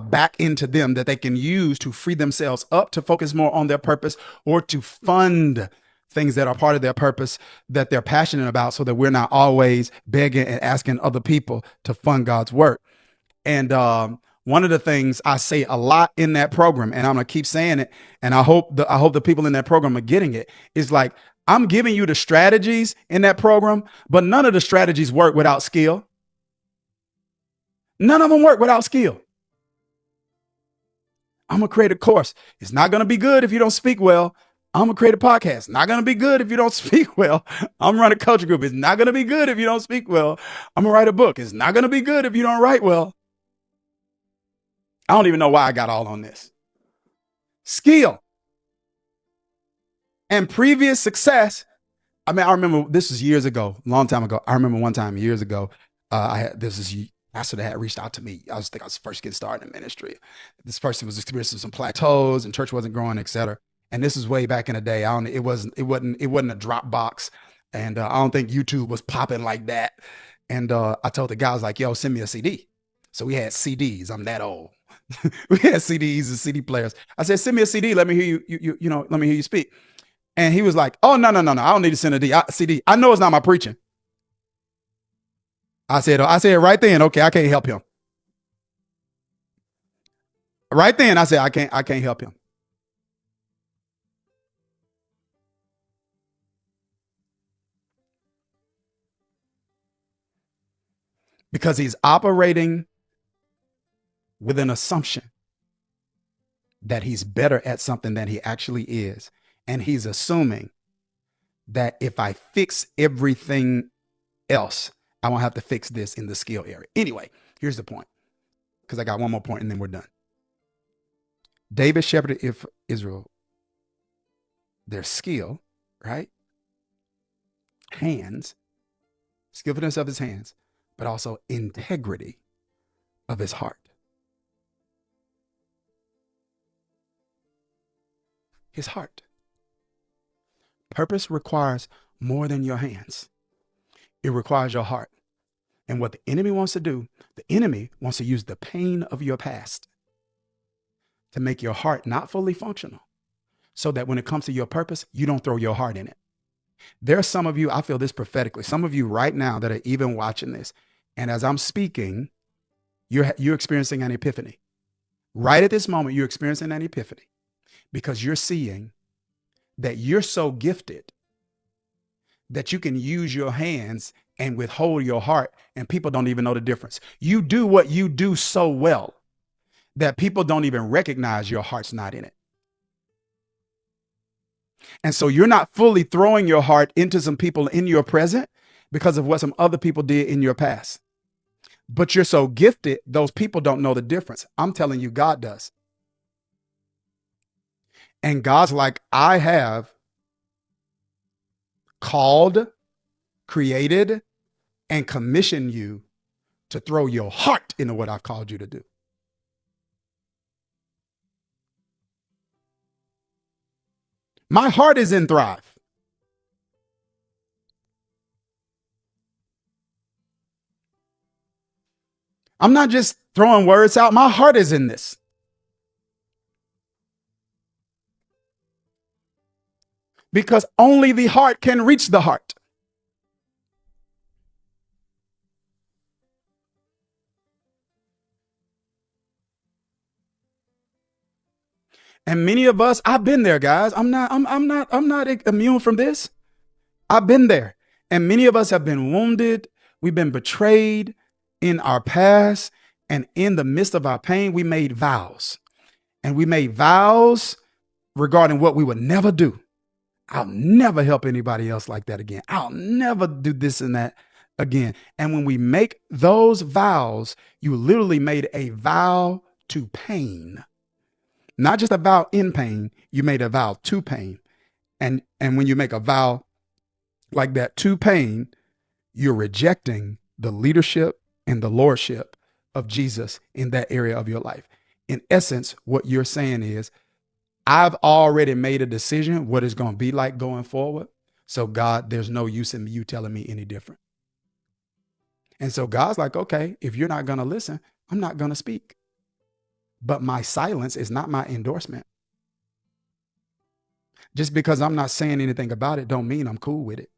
S1: back into them that they can use to free themselves up to focus more on their purpose or to fund things that are part of their purpose that they're passionate about so that we're not always begging and asking other people to fund God's work. And one of the things I say a lot in that program, and I'm gonna keep saying it, and I hope the people in that program are getting it, is like I'm giving you the strategies in that program, but none of the strategies work without skill. None of them work without skill. I'm gonna create a course. It's not gonna be good if you don't speak well. I'm gonna create a podcast. Not gonna be good if you don't speak well. I'm gonna run a coaching group. It's not gonna be good if you don't speak well. I'm gonna write a book. It's not gonna be good if you don't write well. I don't even know why I got all on this. Skill and previous success. I mean, I remember this was years ago, a long time ago. I remember one time years ago, I had this pastor that had reached out to me. I was first getting started in ministry. This person was experiencing some plateaus and church wasn't growing, etc. And this is way back in the day. It wasn't a drop box, and I don't think YouTube was popping like that. And I told the guy, I was like, "Yo, send me a CD." So we had CDs. I'm that old. We had CDs and CD players. I said, "Send me a CD. Let me hear let me hear you speak." And he was like, "Oh, no. I don't need to send a CD. I know it's not my preaching." I said right then, okay, I can't help him. Right then, I said, I can't help him. Because he's operating with an assumption that he's better at something than he actually is. And he's assuming that if I fix everything else, I won't have to fix this in the skill area. Anyway, here's the point, because I got one more point and then we're done. David shepherded Israel, their skill, right? Hands, skillfulness of his hands, but also integrity of his heart. His heart. Purpose requires more than your hands. It requires your heart. And what the enemy wants to do, the enemy wants to use the pain of your past to make your heart not fully functional, so that when it comes to your purpose, you don't throw your heart in it. There are some of you, I feel this prophetically, some of you right now that are even watching this, and as I'm speaking, you're experiencing an epiphany. Right at this moment, you're experiencing an epiphany because you're seeing that you're so gifted that you can use your hands and withhold your heart, and people don't even know the difference. You do what you do so well that people don't even recognize your heart's not in it. And so you're not fully throwing your heart into some people in your present because of what some other people did in your past. But you're so gifted, those people don't know the difference. I'm telling you, God does. And God's like, I have called, created, and commissioned you to throw your heart into what I've called you to do. My heart is in Thrive. I'm not just throwing words out. My heart is in this. Because only the heart can reach the heart. And many of us, I've been there, guys. I'm not immune from this. I've been there. And many of us have been wounded. We've been betrayed in our past. And in the midst of our pain, we made vows. And we made vows regarding what we would never do. I'll never help anybody else like that again. I'll never do this and that again. And when we make those vows, you literally made a vow to pain. Not just a vow in pain, you made a vow to pain. And when you make a vow like that to pain, you're rejecting the leadership and the lordship of Jesus in that area of your life. In essence, what you're saying is, I've already made a decision what it's going to be like going forward. So God, there's no use in you telling me any different. And so God's like, okay, if you're not going to listen, I'm not going to speak. But my silence is not my endorsement. Just because I'm not saying anything about it don't mean I'm cool with it.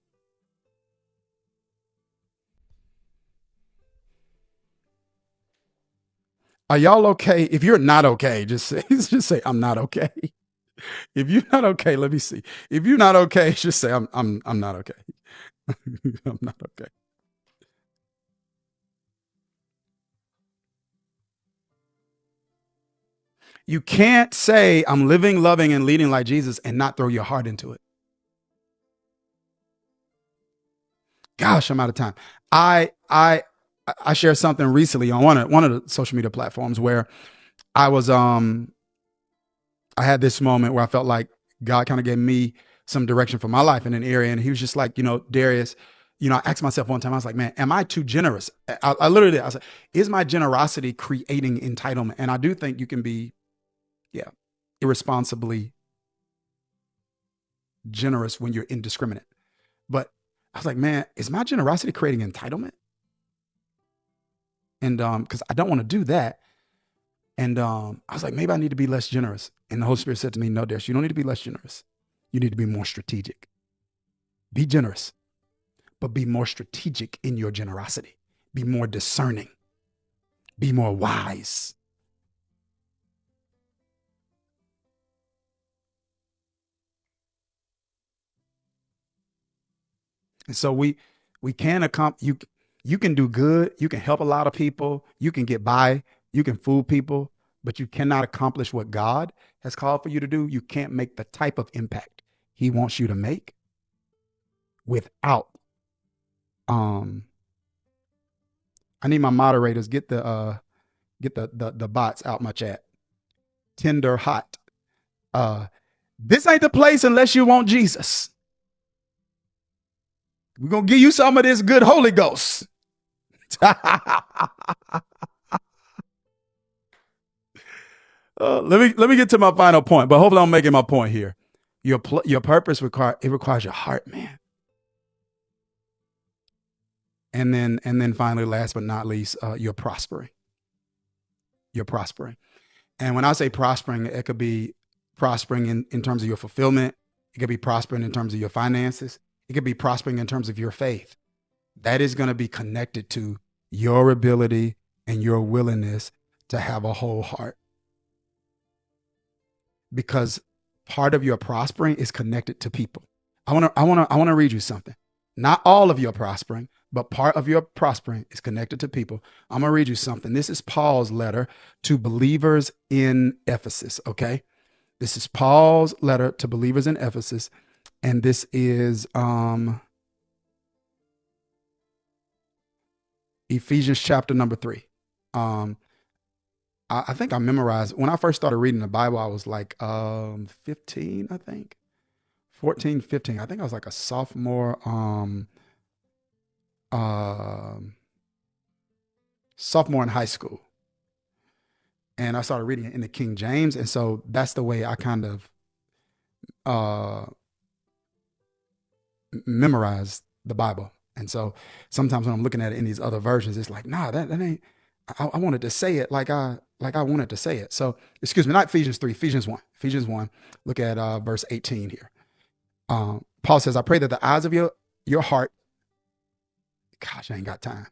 S1: Are y'all okay? If you're not okay, just say, just say I'm not okay. If you're not okay, let me see. If you're not okay, just say I'm not okay. I'm not okay. You can't say I'm living, loving, and leading like Jesus and not throw your heart into it. Gosh, I'm out of time. I I I shared something recently on one of the social media platforms where I was I had this moment where I felt like God kind of gave me some direction for my life in an area, and He was just like, Darius, I asked myself one time, I was like, man, am I too generous? I literally did. I was like, is my generosity creating entitlement? And I do think you can be, yeah, irresponsibly generous when you're indiscriminate. But I was like, man, is my generosity creating entitlement? And because I don't want to do that. And I was like, maybe I need to be less generous. And the Holy Spirit said to me, no, Darius, you don't need to be less generous. You need to be more strategic. Be generous, but be more strategic in your generosity. Be more discerning. Be more wise. And so we can accomplish. You can do good. You can help a lot of people. You can get by. You can fool people, but you cannot accomplish what God has called for you to do. You can't make the type of impact He wants you to make without. Um, I need my moderators get the bots out my chat. Tender hot. Uh, this ain't the place unless you want Jesus. We're gonna give you some of this good Holy Ghost. Let me get to my final point, but hopefully I'm making my point here. Your purpose requires your heart, man. And then finally, last but not least, you're prospering. You're prospering. And when I say prospering, it could be prospering in terms of your fulfillment. It could be prospering in terms of your finances. It could be prospering in terms of your faith. That is going to be connected to your ability and your willingness to have a whole heart. Because part of your prospering is connected to people. I want to read you something. Not all of your prospering, but part of your prospering is connected to people. I'm going to read you something. This is Paul's letter to believers in Ephesus, okay? This is Paul's letter to believers in Ephesus, and this is Ephesians chapter number 3. I think I memorized, when I first started reading the Bible, I was like 15, I think. 14, 15. I think I was like a sophomore sophomore in high school. And I started reading it in the King James. And so that's the way I kind of uh, memorized the Bible. And so sometimes when I'm looking at it in these other versions, it's like, nah, that ain't. I wanted to say it like I wanted to say it. So excuse me, not Ephesians 3, Ephesians 1. Ephesians 1. Look at verse 18 here. Paul says, I pray that the eyes of your heart, gosh, I ain't got time.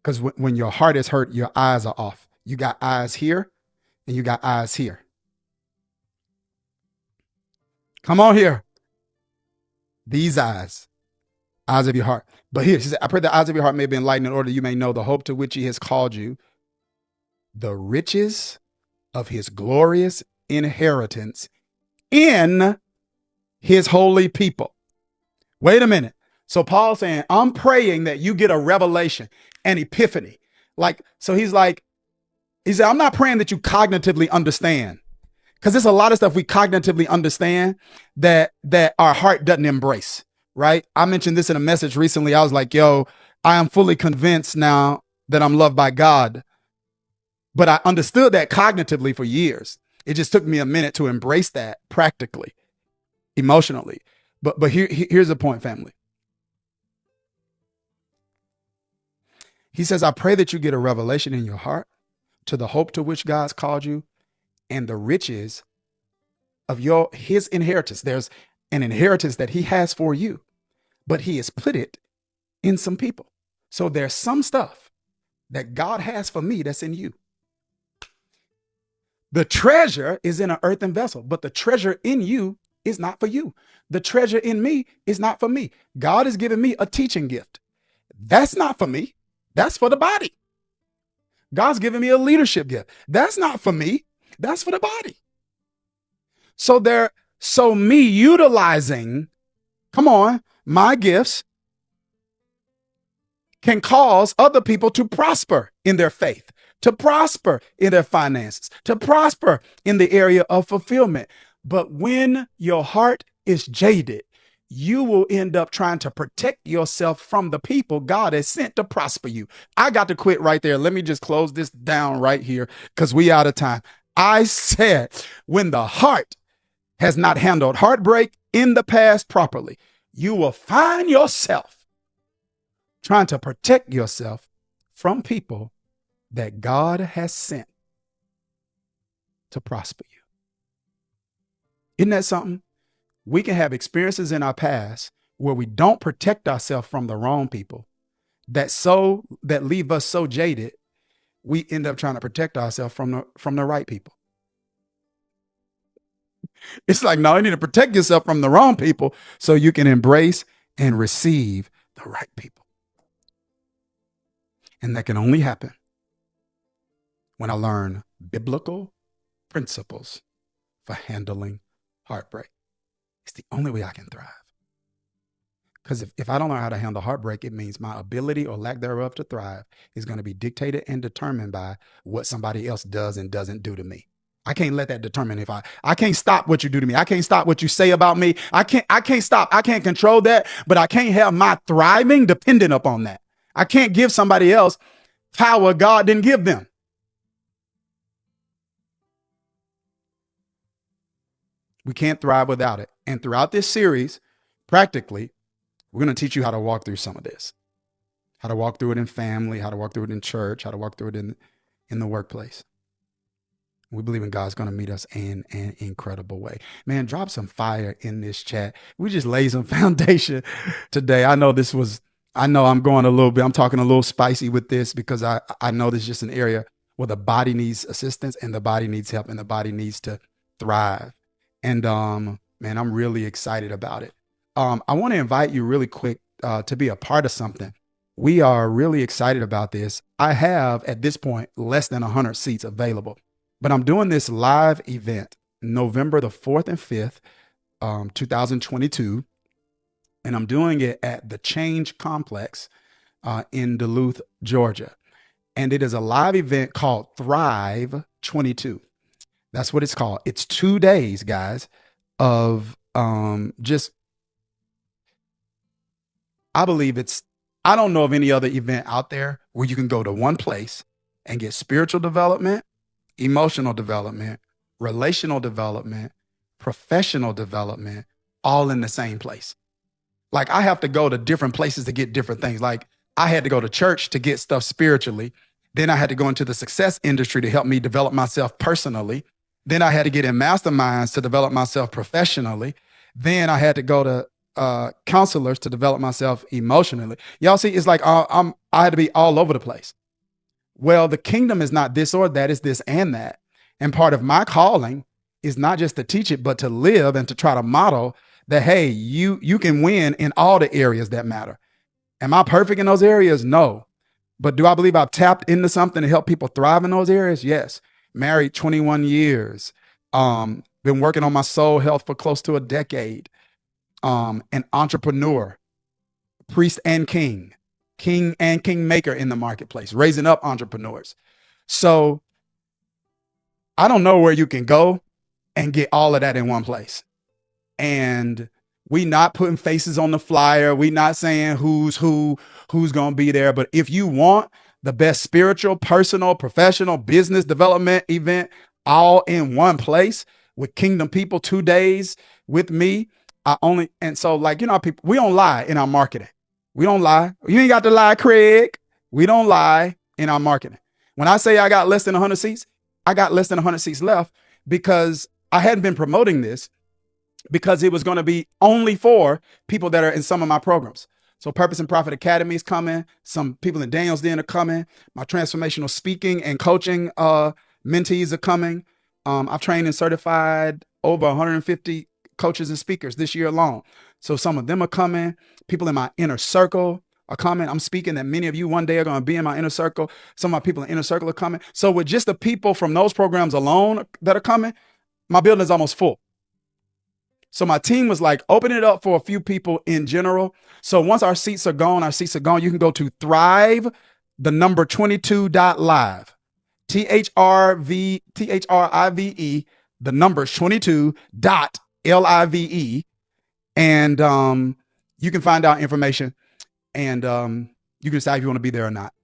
S1: Because when your heart is hurt, your eyes are off. You got eyes here and you got eyes here. Come on here. These eyes of your heart. But here, she said, I pray the eyes of your heart may be enlightened in order that you may know the hope to which He has called you, the riches of His glorious inheritance in His holy people. Wait a minute. So Paul's saying, I'm praying that you get a revelation, an epiphany. So he said, I'm not praying that you cognitively understand. Because there's a lot of stuff we cognitively understand that our heart doesn't embrace, right? I mentioned this in a message recently. I was like, yo, I am fully convinced now that I'm loved by God. But I understood that cognitively for years. It just took me a minute to embrace that practically, emotionally. But here's the point, family. He says, I pray that you get a revelation in your heart to the hope to which God's called you and the riches of his inheritance. There's an inheritance that he has for you, but he has put it in some people. So there's some stuff that God has for me that's in you. The treasure is in an earthen vessel, but the treasure in you is not for you. The treasure in me is not for me. God has given me a teaching gift. That's not for me. That's for the body. God's given me a leadership gift. That's not for me. That's for the body. So me utilizing, come on, my gifts can cause other people to prosper in their faith, to prosper in their finances, to prosper in the area of fulfillment. But when your heart is jaded, you will end up trying to protect yourself from the people God has sent to prosper you. I got to quit right there. Let me just close this down right here because we out of time. I said, when the heart has not handled heartbreak in the past properly, you will find yourself trying to protect yourself from people that God has sent to prosper you. Isn't that something? We can have experiences in our past where we don't protect ourselves from the wrong people that leave us so jaded, we end up trying to protect ourselves from the right people. It's like, no, you need to protect yourself from the wrong people so you can embrace and receive the right people. And that can only happen when I learn biblical principles for handling heartbreak. It's the only way I can thrive. Because if I don't know how to handle heartbreak, it means my ability or lack thereof to thrive is going to be dictated and determined by what somebody else does and doesn't do to me. I can't let that determine if I can't stop what you do to me. I can't stop what you say about me. I can't stop. I can't control that, but I can't have my thriving dependent upon that. I can't give somebody else power God didn't give them. We can't thrive without it. And throughout this series, practically, we're going to teach you how to walk through some of this, how to walk through it in family, how to walk through it in church, how to walk through it in the workplace. We believe in God's going to meet us in an incredible way. Man, drop some fire in this chat. We just laid some foundation today. I know I'm going a little bit, I'm talking a little spicy with this because I know this is just an area where the body needs assistance and the body needs help and the body needs to thrive. And man, I'm really excited about it. I want to invite you really quick to be a part of something. We are really excited about this. I have at this point less than 100 seats available. But I'm doing this live event November the 4th and 5th, 2022. And I'm doing it at the Change Complex in Duluth, Georgia. And it is a live event called Thrive 22. That's what it's called. It's 2 days, guys, of I don't know of any other event out there where you can go to one place and get spiritual development, emotional development, relational development, professional development, all in the same place. Like I have to go to different places to get different things. Like I had to go to church to get stuff spiritually. Then I had to go into the success industry to help me develop myself personally. Then I had to get in masterminds to develop myself professionally. Then I had to go to counselors to develop myself emotionally. Y'all see, it's like I had to be all over the place. Well, the kingdom is not this or that, it's this and that. And part of my calling is not just to teach it, but to live and to try to model that, hey, you can win in all the areas that matter. Am I perfect in those areas? No. But do I believe I've tapped into something to help people thrive in those areas? Yes. Married 21 years. Been working on my soul health for close to a decade. An entrepreneur, priest and king and kingmaker in the marketplace, raising up entrepreneurs. So I don't know where you can go and get all of that in one place. And we not putting faces on the flyer. We not saying who's going to be there. But if you want the best spiritual, personal, professional, business development event all in one place with kingdom people, 2 days with me, people, we don't lie in our marketing. We don't lie. You ain't got to lie, Craig. We don't lie in our marketing. When I say I got less than 100 seats, I got less than 100 seats left because I hadn't been promoting this because it was going to be only for people that are in some of my programs. So Purpose and Profit Academy is coming. Some people in Daniels Den are coming. My transformational speaking and coaching mentees are coming. I've trained and certified over 150 coaches and speakers this year alone. So some of them are coming. People in my inner circle are coming. I'm speaking that many of you one day are going to be in my inner circle. Some of my people in inner circle are coming. So with just the people from those programs alone that are coming, my building is almost full. So my team was like, open it up for a few people in general. So once our seats are gone, you can go to Thrive, the number 22.live. THRIVE, the number 22.live. And you can find out information and you can decide if you want to be there or not.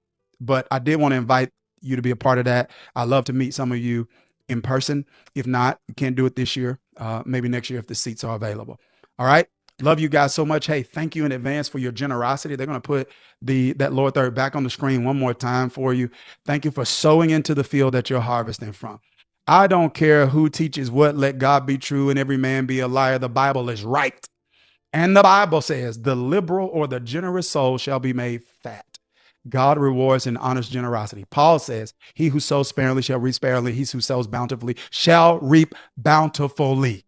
S1: But I did want to invite you to be a part of that. I'd love to meet some of you in person. If not, you can't do it this year. Maybe next year if the seats are available. All right. Love you guys so much. Hey, thank you in advance for your generosity. They're going to put that lower third back on the screen one more time for you. Thank you for sowing into the field that you're harvesting from. I don't care who teaches what. Let God be true and every man be a liar. The Bible is right. And the Bible says the liberal or the generous soul shall be made fat. God rewards and honors generosity. Paul says, he who sows sparingly shall reap sparingly. He who sows bountifully shall reap bountifully.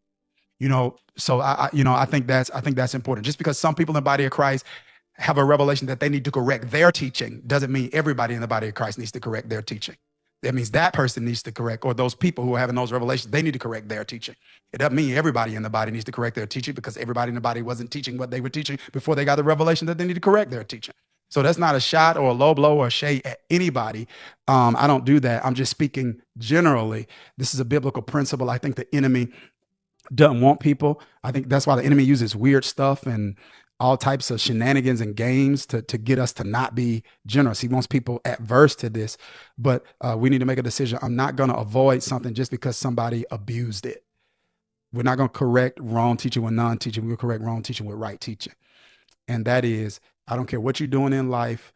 S1: So I think that's important. Just because some people in the body of Christ have a revelation that they need to correct their teaching doesn't mean everybody in the body of Christ needs to correct their teaching. That means that person needs to correct, or those people who are having those revelations, they need to correct their teaching. It doesn't mean everybody in the body needs to correct their teaching, because everybody in the body wasn't teaching what they were teaching before they got the revelation that they need to correct their teaching. So that's not a shot or a low blow or a shade at anybody. I don't do that. I'm just speaking generally. This is a biblical principle. I think the enemy doesn't want people. I think that's why the enemy uses weird stuff and all types of shenanigans and games to get us to not be generous. He wants people adverse to this, but we need to make a decision. I'm not going to avoid something just because somebody abused it. We're not going to correct wrong teaching with non-teaching. We'll correct wrong teaching with right teaching. And that is, I don't care what you're doing in life.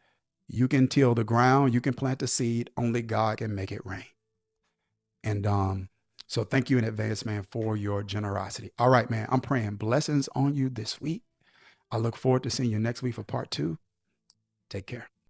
S1: You can till the ground. You can plant the seed. Only God can make it rain. And so thank you in advance, man, for your generosity. All right, man, I'm praying blessings on you this week. I look forward to seeing you next week for part 2. Take care.